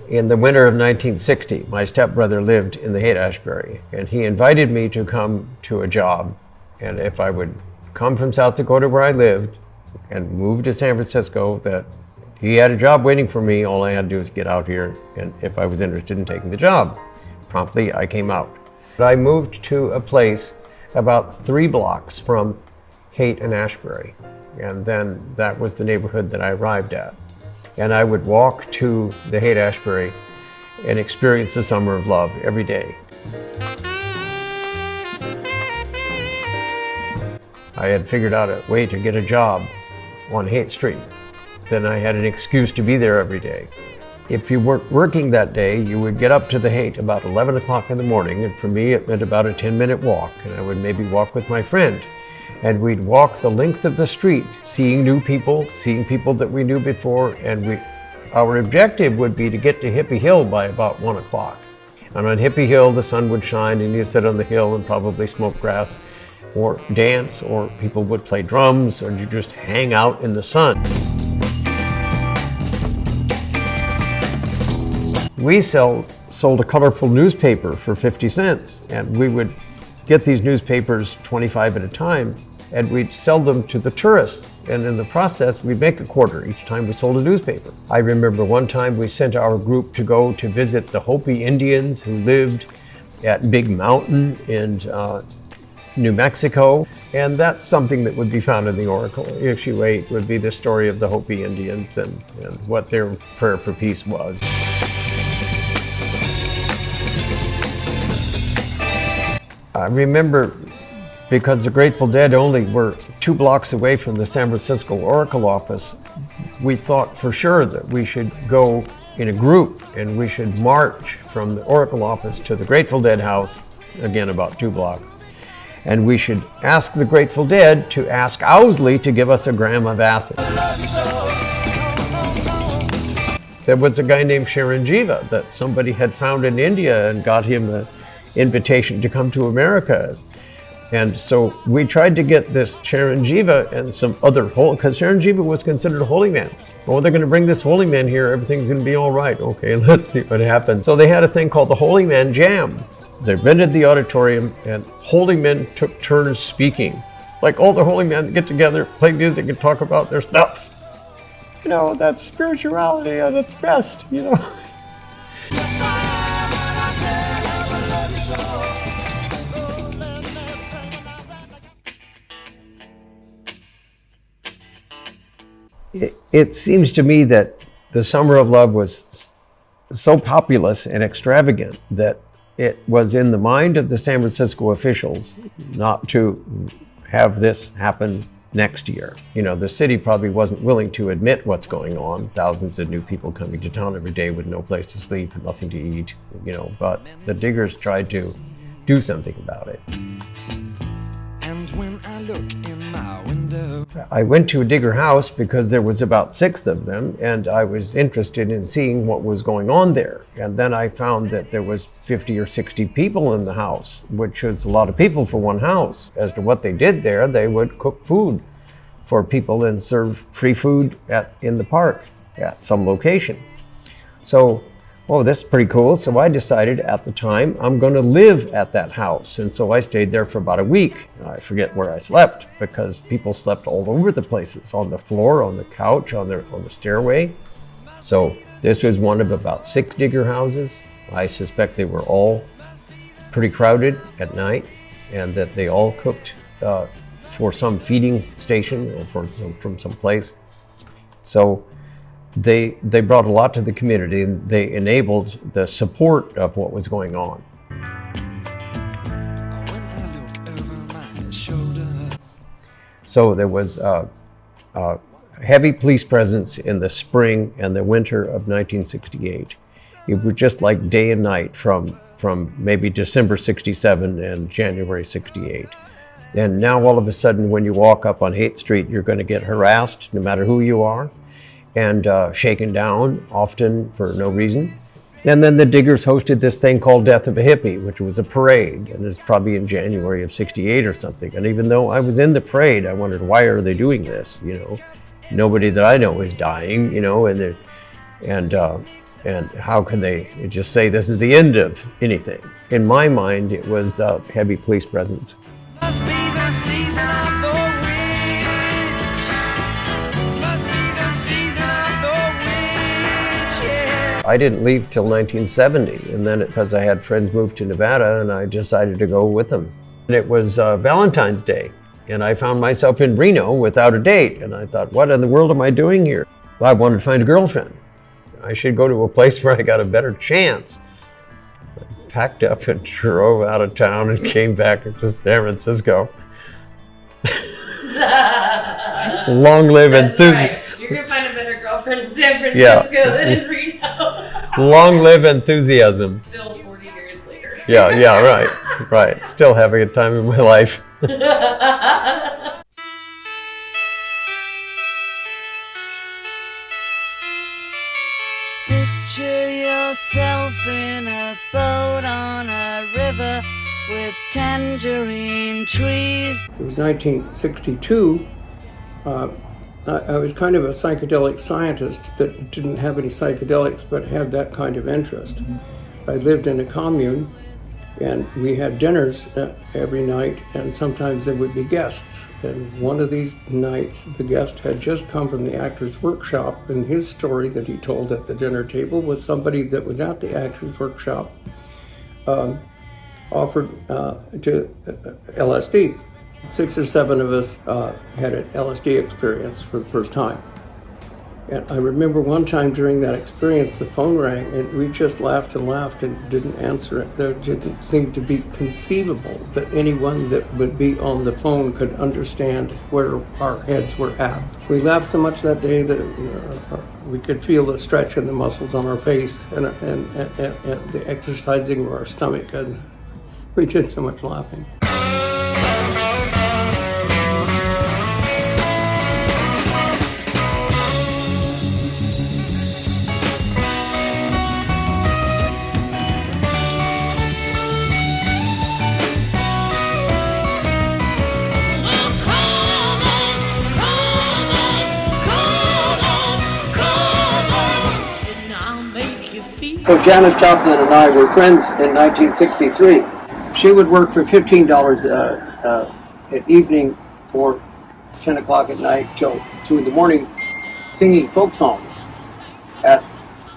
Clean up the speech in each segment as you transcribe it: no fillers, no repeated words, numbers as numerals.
In the winter of 1960, my stepbrother lived in the Haight-Ashbury, and he invited me to come to a job. And if I would come from South Dakota where I lived and move to San Francisco, that he had a job waiting for me. All I had to do was get out here, and if I was interested in taking the job. Promptly, I came out. I moved to a place about 3 blocks from Haight and Ashbury, and then that was the neighborhood that I arrived at. And I would walk to the Haight-Ashbury and experience the summer of love every day. I had figured out a way to get a job on Haight Street. Then I had an excuse to be there every day. If you weren't working that day, you would get up to the Haight about 11 o'clock in the morning, and for me it meant about a 10-minute walk, and I would maybe walk with my friend. And we'd walk the length of the street, seeing new people, seeing people that we knew before, and our objective would be to get to Hippie Hill by about 1 o'clock. And on Hippie Hill, the sun would shine, and you'd sit on the hill and probably smoke grass, or dance, or people would play drums, or you just hang out in the sun. We sold a colorful newspaper for 50 cents, and we would get these newspapers 25 at a time, and we'd sell them to the tourists. And in the process, we'd make a quarter each time we sold a newspaper. I remember one time we sent our group to go to visit the Hopi Indians who lived at Big Mountain in New Mexico. And that's something that would be found in the Oracle. Issue 8 would be the story of the Hopi Indians and what their prayer for peace was. I remember, because the Grateful Dead only were 2 blocks away from the San Francisco Oracle office, we thought for sure that we should go in a group and we should march from the Oracle office to the Grateful Dead house, again about 2 blocks. And we should ask the Grateful Dead to ask Owsley to give us a gram of acid. There was a guy named Sharanjiva that somebody had found in India and got him an invitation to come to America. And so we tried to get this Sharanjiva and some other because Sharanjiva was considered a holy man. Oh, they're going to bring this holy man here, everything's going to be all right. Okay, let's see what happens. So they had a thing called the Holy Man Jam. They rented the auditorium, and holy men took turns speaking. Like all the holy men get together, play music, and talk about their stuff. You know, that's spirituality at its best, you know. It seems to me that the Summer of Love was so populous and extravagant that it was in the mind of the San Francisco officials not to have this happen next year. You know, the city probably wasn't willing to admit what's going on. Thousands of new people coming to town every day with no place to sleep, nothing to eat, you know, but the Diggers tried to do something about it. And when I look in my window, I went to a Digger house because there was about 6 of them, and I was interested in seeing what was going on there. And then I found that there was 50 or 60 people in the house, which was a lot of people for one house. As to what they did there, they would cook food for people and serve free food in the park at some location. So, oh, this is pretty cool. So I decided at the time I'm going to live at that house. And so I stayed there for about a week. I forget where I slept because people slept all over the places, on the floor, on the couch, on the stairway. So this was one of about 6 Digger houses. I suspect they were all pretty crowded at night, and that they all cooked for some feeding station or from some place. So they brought a lot to the community, and they enabled the support of what was going on. So there was a heavy police presence in the spring and the winter of 1968. It was just like day and night from maybe December 67 and January 68. And now all of a sudden when you walk up on 8th Street, you're going to get harassed no matter who you are, and shaken down often for no reason. And then the Diggers hosted this thing called Death of a Hippie, which was a parade, and it's probably in January of 68 or something. And even though I was in the parade, I wondered, why are they doing this? You know, nobody that I know is dying, you know, and how can they just say this is the end of anything? In my mind, it was heavy police presence. Must be the season of the witch. Must be the season of the witch, yeah. I didn't leave till 1970, and then because I had friends move to Nevada, and I decided to go with them. And it was Valentine's Day, and I found myself in Reno without a date, and I thought, what in the world am I doing here? Well, I wanted to find a girlfriend. I should go to a place where I got a better chance. Packed up and drove out of town and came back to San Francisco. Long live enthusiasm. Right. You're gonna find a better girlfriend in San Francisco than in Reno. Long live enthusiasm. Still 40 years later. Yeah, right. Still having a time in my life. Picture yourself in a boat on a river with tangerine trees. It was 1962. I was kind of a psychedelic scientist that didn't have any psychedelics but had that kind of interest. I lived in a commune, and we had dinners every night, and sometimes there would be guests. And one of these nights, the guest had just come from the actor's workshop, and his story that he told at the dinner table was somebody that was at the actor's workshop offered to LSD. 6 or 7 of us had an LSD experience for the first time. And I remember one time during that experience, the phone rang, and we just laughed and didn't answer it. There didn't seem to be conceivable that anyone that would be on the phone could understand where our heads were at. We laughed so much that day that we could feel the stretch in the muscles on our face and the exercising of our stomach because we did so much laughing. So Janis Joplin and I were friends in 1963. She would work for $15 at evening for 10 o'clock at night till 2 in the morning singing folk songs at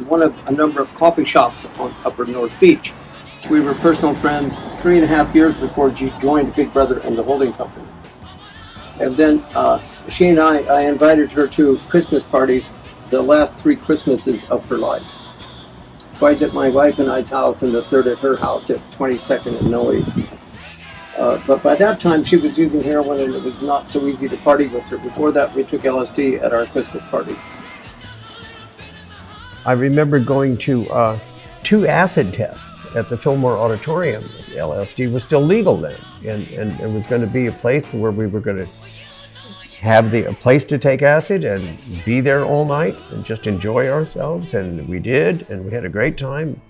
one of a number of coffee shops on Upper North Beach. So we were personal friends 3.5 years before she joined Big Brother and the holding company. And then she and I invited her to Christmas parties the last 3 Christmases of her life. Twice at my wife and I's house and the third at her house at 22nd and Noe. But by that time she was using heroin and it was not so easy to party with her. Before that we took LSD at our Christmas parties. I remember going to 2 acid tests at the Fillmore Auditorium. LSD was still legal then, and it was going to be a place where we were going to have a place to take acid and be there all night and just enjoy ourselves, and we did, and we had a great time.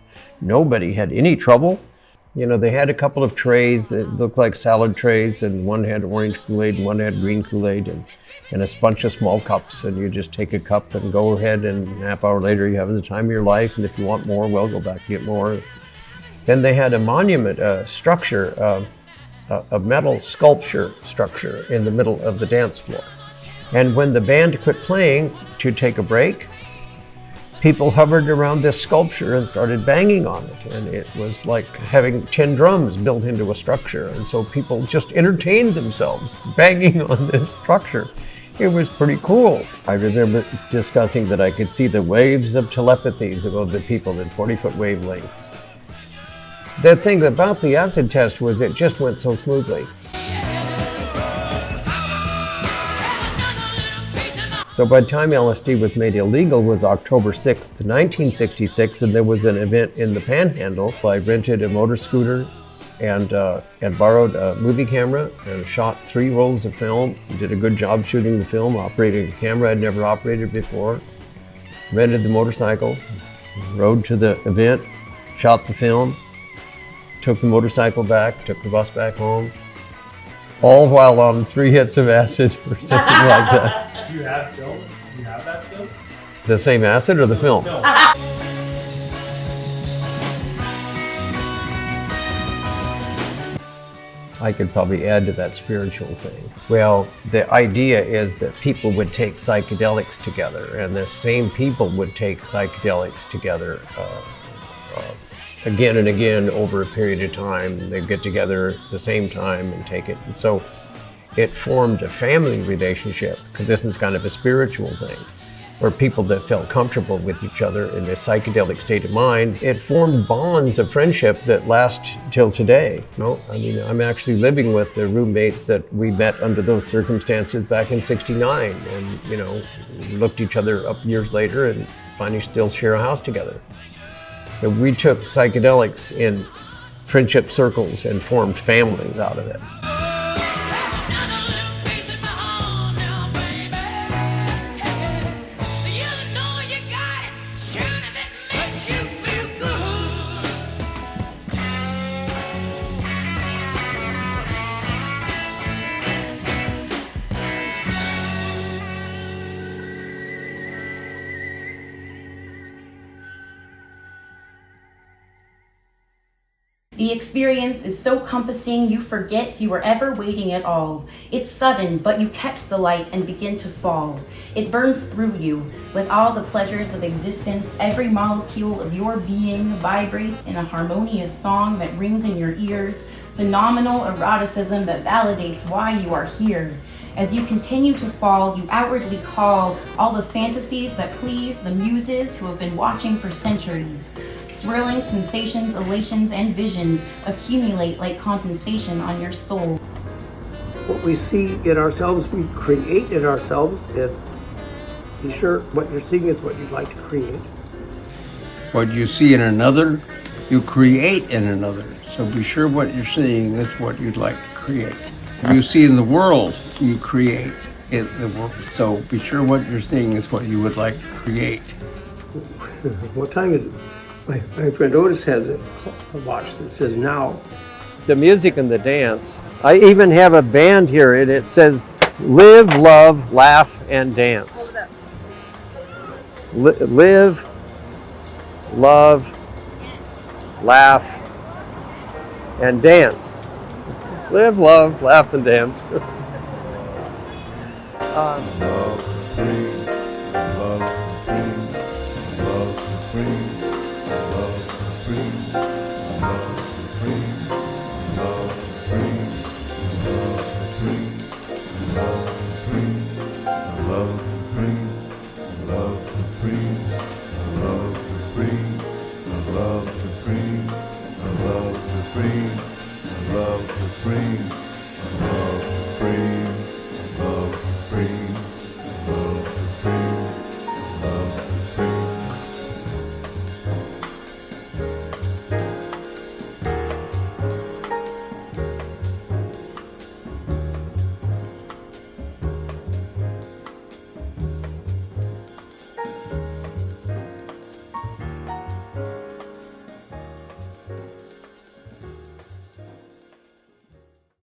Nobody had any trouble. You know, they had a couple of trays that looked like salad trays, and one had orange Kool-Aid and one had green Kool-Aid, and a bunch of small cups, and you just take a cup and go ahead, and a half hour later you're having the time of your life, and if you want more, well, go back and get more. Then they had a monument, structure, a metal sculpture structure in the middle of the dance floor. And when the band quit playing to take a break, people hovered around this sculpture and started banging on it. And it was like having 10 drums built into a structure. And so people just entertained themselves banging on this structure. It was pretty cool. I remember discussing that I could see the waves of telepathies above the people in 40-foot wavelengths. The thing about the acid test was it just went so smoothly. So by the time LSD was made illegal was October 6th, 1966, and there was an event in the Panhandle. So I rented a motor scooter and borrowed a movie camera and shot 3 rolls of film. Did a good job shooting the film, operating a camera I'd never operated before. Rented the motorcycle, rode to the event, shot the film, took the motorcycle back, took the bus back home, all while on 3 hits of acid or something like that. Do you have film? Do you have that still? The same acid or the film? Film. I could probably add to that spiritual thing. Well, the idea is that people would take psychedelics together, and the same people would take psychedelics together again and again over a period of time. They'd get together at the same time and take it. And so it formed a family relationship, because this is kind of a spiritual thing, where people that felt comfortable with each other in this psychedelic state of mind, it formed bonds of friendship that last till today. No, I mean, I'm actually living with a roommate that we met under those circumstances back in '69, and we looked each other up years later and finally still share a house together. So we took psychedelics in friendship circles and formed families out of it. The experience is so compassing you forget you were ever waiting at all. It's sudden, but you catch the light and begin to fall. It burns through you with all the pleasures of existence. Every molecule of your being vibrates in a harmonious song that rings in your ears. Phenomenal eroticism that validates why you are here. As you continue to fall, you outwardly call all the fantasies that please the muses who have been watching for centuries. Swirling sensations, elations, and visions accumulate like condensation on your soul. What we see in ourselves, we create in ourselves, and be sure what you're seeing is what you'd like to create. What you see in another, you create in another. So be sure what you're seeing is what you'd like to create. What you see in the world, you create in the world. So be sure what you're seeing is what you would like to create. What time is it? My friend Otis has a watch that says now. The music and the dance. I even have a band here, and it says, live, love, laugh, and dance. Live, love, laugh, and dance. Live, love, laugh, and dance. Love supreme, love supreme, love supreme, love supreme, love supreme, love supreme, love supreme, love supreme, love supreme, love supreme, love supreme, love supreme, love supreme, love supreme.